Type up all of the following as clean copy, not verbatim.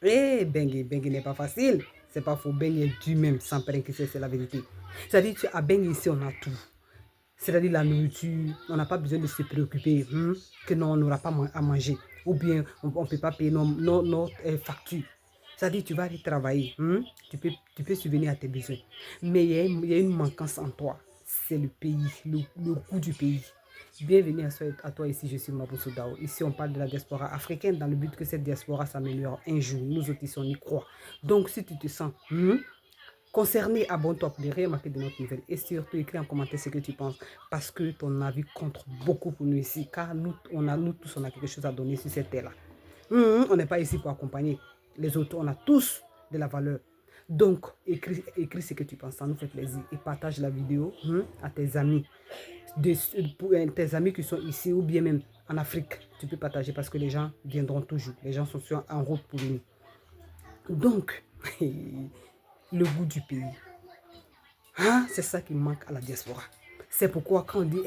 Eh, Bengue n'est pas facile. C'est pas faux. Bengue est dur même, sans que c'est la vérité. C'est-à-dire, à Bengue ici, on a tout. C'est-à-dire la nourriture, on n'a pas besoin de se préoccuper que non, on n'aura pas à manger. Ou bien, on ne peut pas payer nos factures. C'est-à-dire, tu vas aller travailler, tu peux subvenir à tes besoins. Mais il y a une manquance en toi. C'est le pays, le coût du pays. Bienvenue à toi ici, je suis Maboussou Dao. Ici, on parle de la diaspora africaine dans le but que cette diaspora s'améliore un jour. Nous autres ici, on y croit. Donc, si tu te sens concerné, abonne-toi pour ne rien manquer de notre nouvelle. Et surtout, écris en commentaire ce que tu penses. Parce que ton avis compte beaucoup pour nous ici. Car nous tous, on a quelque chose à donner sur cette terre-là. On n'est pas ici pour accompagner les autres. On a tous de la valeur. Donc, écris ce que tu penses. Ça nous fait plaisir. Et partage la vidéo à tes amis. Tes amis qui sont ici ou bien même en Afrique. Tu peux partager parce que les gens viendront toujours. Les gens sont en route pour venir. Donc, le goût du pays. C'est ça qui manque à la diaspora. C'est pourquoi quand on dit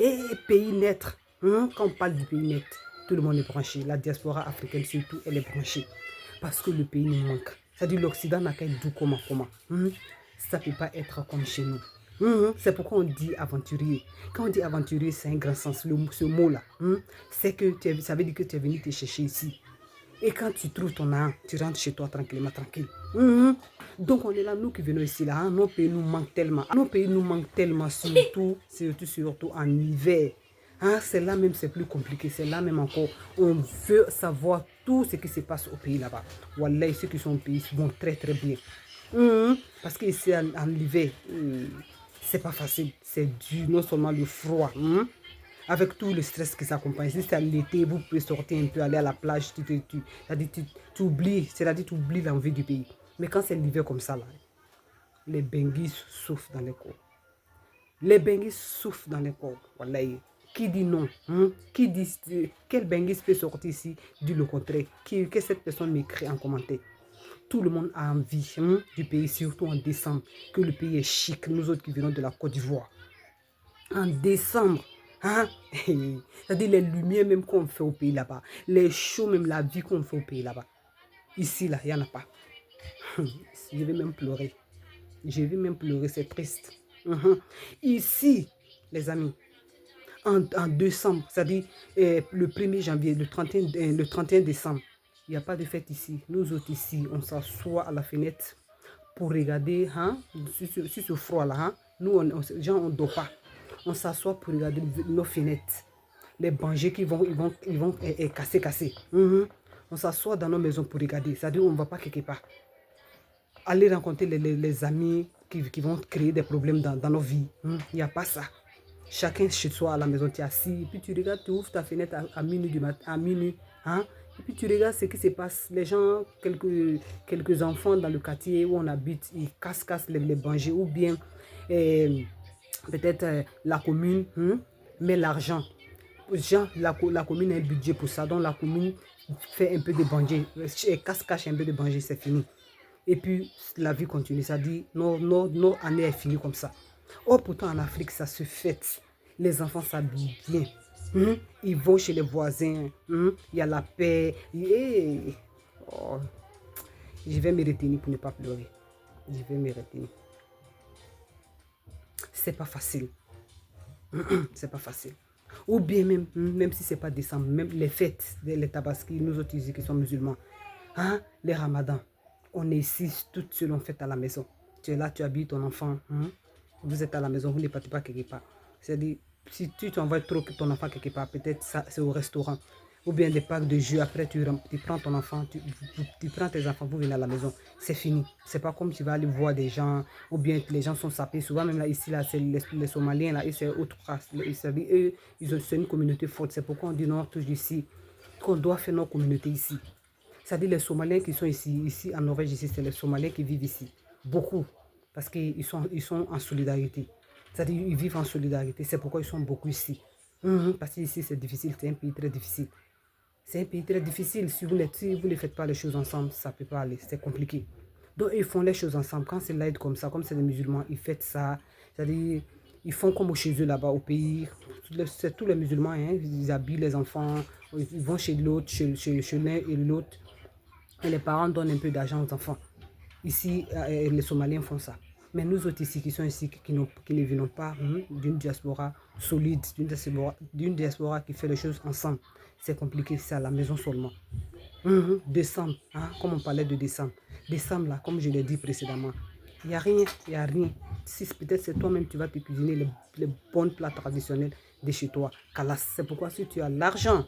pays naître, quand on parle du pays naître, tout le monde est branché. La diaspora africaine surtout, elle est branchée. Parce que le pays nous manque. C'est-à-dire l'Occident n'a qu'à être doux comment. Ça ne peut pas être comme chez nous. C'est pourquoi on dit aventurier. Quand on dit aventurier, c'est un grand sens. Ce mot-là, c'est que ça veut dire que tu es venu te chercher ici. Et quand tu trouves ton âme, tu rentres chez toi tranquillement, tranquille. Donc on est là, nous qui venons ici, là, nos pays nous manquent tellement. Nos pays nous manquent tellement, surtout en hiver. C'est là même, c'est plus compliqué. C'est là même encore, on veut savoir tout ce qui se passe au pays là-bas. Wallah, ceux qui sont au pays vont très très bien. Parce qu'ici, en hiver, c'est pas facile. C'est dur, non seulement le froid. Avec tout le stress qui s'accompagne. Si c'est l'été, vous pouvez sortir un peu, aller à la plage, tu oublies, c'est-à-dire tu oublies l'envie du pays. Mais quand c'est l'hiver comme ça, là, les benguis souffrent dans les corps. Les benguis souffrent dans les corps. Voilà. Qui dit non? Qui dit quel benguis peut sortir ici? Dit le contraire. Que cette personne m'écrit en commentaire. Tout le monde a envie du pays, surtout en décembre, que le pays est chic. Nous autres qui venons de la Côte d'Ivoire. En décembre, c'est-à-dire les lumières même qu'on fait au pays là-bas, les shows même, la vie qu'on fait au pays là-bas. Ici, là, il n'y en a pas. Je vais même pleurer. Je vais même pleurer, c'est triste. Ici, les amis, en décembre, c'est-à-dire le 1er janvier, le 31 décembre, il n'y a pas de fête ici. Nous autres ici, on s'assoit à la fenêtre pour regarder sur ce froid-là. Nous, on ne dort pas. On s'assoit pour regarder nos fenêtres. Les bangers qui vont casser. On s'assoit dans nos maisons pour regarder. C'est-à-dire on ne va pas quelque part. Aller rencontrer les amis qui vont créer des problèmes dans nos vies. Il n'y a pas ça. Chacun chez soi à la maison, tu es assis. Et puis tu regardes, tu ouvres ta fenêtre à minuit du matin. À minuit. Et puis tu regardes ce qui se passe. Les gens, quelques enfants dans le quartier où on habite, ils cassent les bangers. Ou bien peut-être la commune met l'argent. La commune a un budget pour ça. Donc la commune fait un peu de bangers. Cache un peu de bangers, c'est fini. Et puis la vie continue. Ça dit, nos années est finie comme ça. Oh, pourtant en Afrique, ça se fête. Les enfants s'habillent bien. Ils vont chez les voisins. Il y a la paix. Oh, je vais me retenir pour ne pas pleurer. Je vais me retenir. C'est pas facile. C'est pas facile. Ou bien même si c'est pas décembre, même les fêtes, les tabaski, nous autres ici qui sommes musulmans, les ramadans, on est ici toutes seules, on fait à la maison. Tu es là, tu habilles ton enfant, vous êtes à la maison, vous ne partez pas quelque part. C'est-à-dire, si tu t'envoies trop ton enfant quelque part, peut-être c'est au restaurant. Ou bien des packs de jeux, après tu prends ton enfant, tu prends tes enfants, vous venez à la maison, c'est fini. C'est pas comme tu vas aller voir des gens, ou bien les gens sont sapés. Souvent même là, ici, là, c'est les Somaliens, là, et c'est autre race. Eux, c'est une communauté forte. C'est pourquoi on dit non, toujours ici, qu'on doit faire nos communautés ici. C'est-à-dire les Somaliens qui sont ici en Norvège, ici, c'est les Somaliens qui vivent ici. Beaucoup. Parce qu'ils sont en solidarité. C'est-à-dire ils vivent en solidarité. C'est pourquoi ils sont beaucoup ici. Parce qu'ici, c'est difficile. C'est un pays très difficile. C'est un pays très difficile. Si vous ne faites pas les choses ensemble, ça ne peut pas aller. C'est compliqué. Donc, ils font les choses ensemble. Quand c'est l'aide comme ça, comme c'est les musulmans, ils font ça. C'est-à-dire, ils font comme chez eux là-bas au pays. C'est tous les musulmans, ils habillent les enfants. Ils vont chez l'autre, chez l'un et l'autre. Et les parents donnent un peu d'argent aux enfants. Ici, les Somaliens font ça. Mais nous autres ici, qui sont ici, qui ne venons pas d'une diaspora solide, d'une diaspora qui fait les choses ensemble, c'est compliqué, c'est à la maison seulement. Décembre, comme on parlait de décembre. Décembre, là, comme je l'ai dit précédemment, il n'y a rien, il n'y a rien. Si peut-être c'est toi-même, tu vas te cuisiner les bons plats traditionnels de chez toi. C'est pourquoi si tu as l'argent,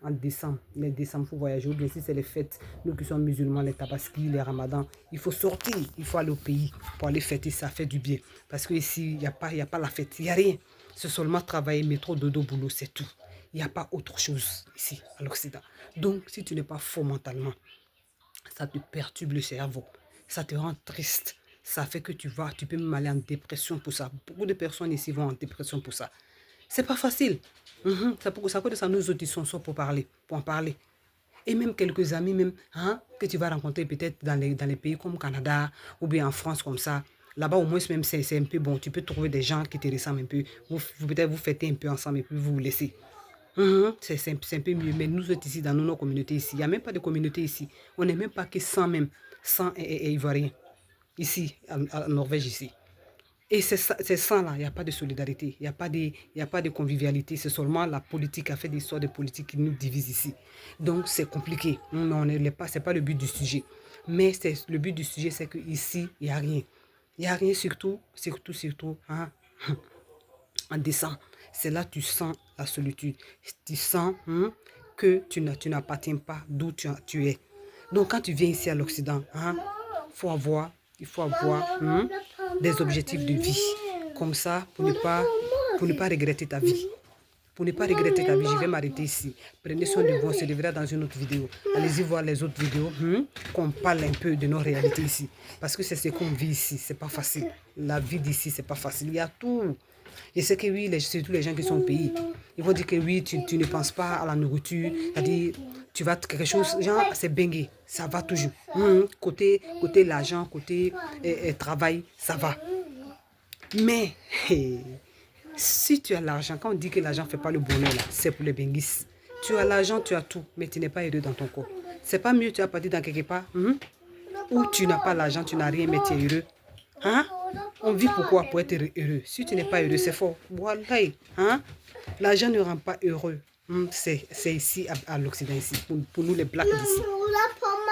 en décembre, les décembre, il faut voyager. Ou bien si c'est les fêtes, nous qui sommes musulmans, les tabaski, les ramadans, il faut sortir, il faut aller au pays pour aller fêter, ça fait du bien. Parce qu'ici, il n'y a pas la fête, il n'y a rien. C'est seulement travailler, métro, dodo, boulot, c'est tout. Il n'y a pas autre chose ici, à l'Occident. Donc, si tu n'es pas fort mentalement, ça te perturbe le cerveau, ça te rend triste. Ça fait que tu peux même aller en dépression pour ça. Beaucoup de personnes ici vont en dépression pour ça. C'est pas facile. Ça peut de ça, nous autres, ils sont pour en parler. Et même quelques amis même, que tu vas rencontrer peut-être dans les pays comme Canada ou bien en France comme ça. Là-bas, au moins, même c'est un peu bon. Tu peux trouver des gens qui te ressemblent un peu. Peut-être vous fêtez un peu ensemble et puis vous vous laissez. C'est un peu mieux. Mais nous autres ici, dans nos communautés ici, il n'y a même pas de communauté ici. On n'est même pas que 100 même. 100 et Ivoiriens. Ici, en Norvège, ici. Et c'est ça là, il n'y a pas de solidarité, il n'y a pas de convivialité, c'est seulement la politique, a fait des histoires de politique qui nous divisent ici. Donc c'est compliqué, c'est pas le but du sujet. Mais le but du sujet, c'est qu'ici, il n'y a rien. Il n'y a rien surtout, en décembre. C'est là que tu sens la solitude. Tu sens que tu n'appartiens pas d'où tu es. Donc quand tu viens ici à l'Occident, il faut avoir des objectifs de vie. Comme ça, pour ne pas regretter ta vie. Pour ne pas regretter ta vie, je vais m'arrêter ici. Prenez soin de vous, on se reverra dans une autre vidéo. Allez-y voir les autres vidéos, qu'on parle un peu de nos réalités ici. Parce que c'est ce qu'on vit ici, c'est pas facile. La vie d'ici, c'est pas facile. Il y a tout. Je sais que oui, surtout les gens qui sont au pays, ils vont dire que oui, tu ne penses pas à la nourriture, c'est-à-dire, tu vas quelque chose, genre, c'est bengue, ça va toujours. Côté l'argent, côté travail, ça va. Mais, si tu as l'argent, quand on dit que l'argent ne fait pas le bonheur, c'est pour les benguis. Tu as l'argent, tu as tout, mais tu n'es pas heureux dans ton corps. C'est pas mieux, tu vas partir dans quelque part, où tu n'as pas l'argent, tu n'as rien, mais tu es heureux. On vit pourquoi? Pour être heureux. Si tu n'es pas heureux, c'est fort. Voilà. L'argent ne rend pas heureux. C'est ici, à l'Occident, ici. Pour nous, les blacks d'ici.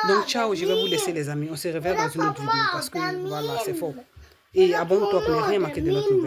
Donc, ciao, je vais vous laisser, les amis. On se reverra dans une autre vidéo. Parce que, voilà, c'est fort. Et abonne-toi pour ne rien manquer de notre nouvelle.